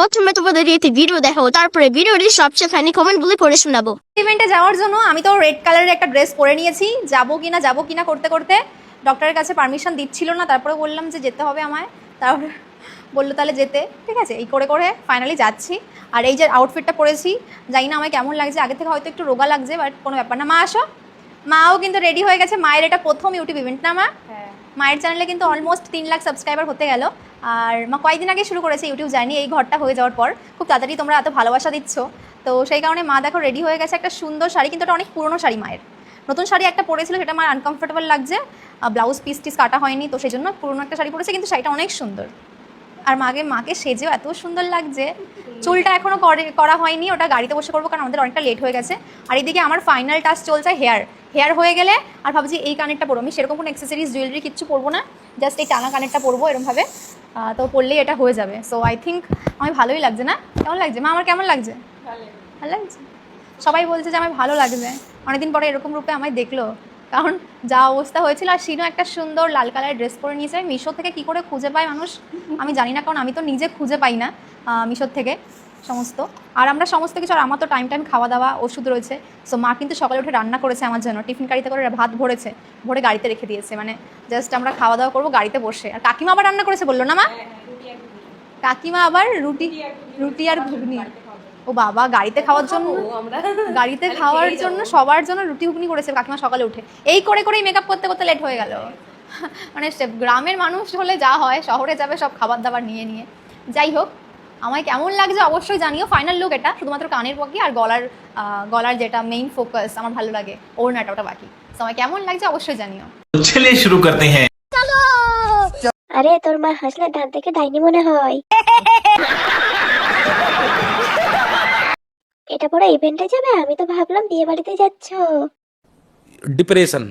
প্রথমে তোমাদের এতে ভিডিও দেখাবো, তারপরে ভিডিওটি সবচেয়ে ফানি কমেন্টগুলি পড়ে শোনাবো। ইভেন্টে যাওয়ার জন্য আমি তো রেড কালারের একটা ড্রেস পরে নিয়েছি। যাবো কিনা করতে করতে ডক্টরের কাছে পারমিশন দিচ্ছিল না, তারপরে বললাম যে যেতে হবে আমায়, তারপরে বললো তাহলে যেতে, ঠিক আছে। এই করে করে ফাইনালি যাচ্ছি। আর এই যে আউটফিটটা পরেছি, জানি না আমায় কেমন লাগছে, আগে থেকে হয়তো একটু রোগা লাগছে, বাট কোনো ব্যাপার না। মা আসো, মাও কিন্তু রেডি হয়ে গেছে। মায়ের এটা প্রথম ইউটিউব ইভেন্ট না মা? মায়ের চ্যানেলে কিন্তু অলমোস্ট 3 লাখ সাবস্ক্রাইবার হতে গেল। আর মা কয়েকদিন আগে শুরু করেছে ইউটিউব জার্নি, এই ঘরটা হয়ে যাওয়ার পর। খুব তাড়াতাড়ি তোমরা এত ভালোবাসা দিচ্ছ, তো সেই কারণে মা দেখো রেডি হয়ে গেছে। একটা সুন্দর শাড়ি, কিন্তু এটা অনেক পুরনো শাড়ি মায়ের। নতুন শাড়ি একটা পরেছিল, সেটা আমার আনকমফোর্টেবল লাগছে, ব্লাউজ পিস টিস কাটা হয়নি, তো সেই জন্য পুরনো একটা শাড়ি পরেছে, কিন্তু শাড়িটা অনেক সুন্দর। আর মাকে সেজেও এত সুন্দর লাগছে। চুলটা এখনও করা হয়নি, ওটা গাড়িতে বসে করবো, কারণ আমাদের অনেকটা লেট হয়ে গেছে। আর এদিকে আমার ফাইনাল টাচ চলছে হেয়ার হয়ে গেলে আর ভাবছি এই কানেরটা পরবো। আমি সেরকম কোনো অ্যাক্সেসরিজ জুয়েলারি কিচ্ছু পরবো না, জাস্ট এই টানা কানেরটা পরবো এরকমভাবে, তো পরলেই এটা হয়ে যাবে। সো আই থিঙ্ক আমি ভালোই লাগছে না? কেমন লাগছে মা? আমার কেমন লাগছে? ভালো লাগছে। সবাই বলছে যে আমার ভালো লাগছে, অনেকদিন পরে এরকম রূপে আমায় দেখলো, কারণ যা অবস্থা হয়েছিল। আর শিনু একটা সুন্দর লাল কালারের ড্রেস পরে নিয়েছে। মিশো থেকে কী করে খুঁজে পায় মানুষ আমি জানি না, কারণ আমি তো নিজে খুঁজে পাই না মিশোর থেকে সমস্ত। আর আমরা সমস্ত কিছু, আর আমার তো টাইম খাওয়া দাওয়া ওষুধ রয়েছে। সো মা কিন্তু সকালে উঠে রান্না করেছে আমার জন্য, টিফিন গাড়িতে করে ভাত ভরে গাড়িতে রেখে দিয়েছে, মানে জাস্ট আমরা খাওয়া দাওয়া করবো গাড়িতে বসে। আর কাকিমা আবার রান্না করেছে বললো না মা? কাকিমা আবার রুটি আর ঘুগনি। ও বাবা, গাড়িতে খাওয়ার জন্য সবার জন্য রুটি ঘুগনি করেছে কাকিমা সকালে উঠে। এই করে করেই মেকআপ করতে করতে লেট হয়ে গেল। মানে গ্রামের মানুষ হলে যা হয়, শহরে যাবে সব খাবার দাবার নিয়ে। যাই হোক, আমায় কেমন লাগছে অবশ্যই জানিও। ফাইনাল লুক এটা, শুধুমাত্র কানের বাকি আর গলার যেটা মেইন ফোকাস আমার ভালো লাগে, ওড়নাটা ওটা বাকি। তো আমায় কেমন লাগছে অবশ্যই জানিও। চলিয়ে শুরু করতে হ্যাঁ। আরে তোর মা হাসলে দাঁত দেখে ডাইনি মনে হয়। এটা পরে ইভেন্টে যাবে? আমি তো ভাবলাম বিয়ে বাড়িতে যাচ্ছ। ডিপ্রেশন।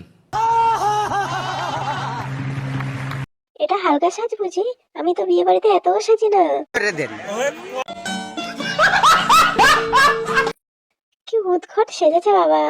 এটা হালকা সাজ বুঝি? আমি তো বিয়ে বাড়িতে এত সাজি না। কি উদ্ঘট সেজেছে বাবা।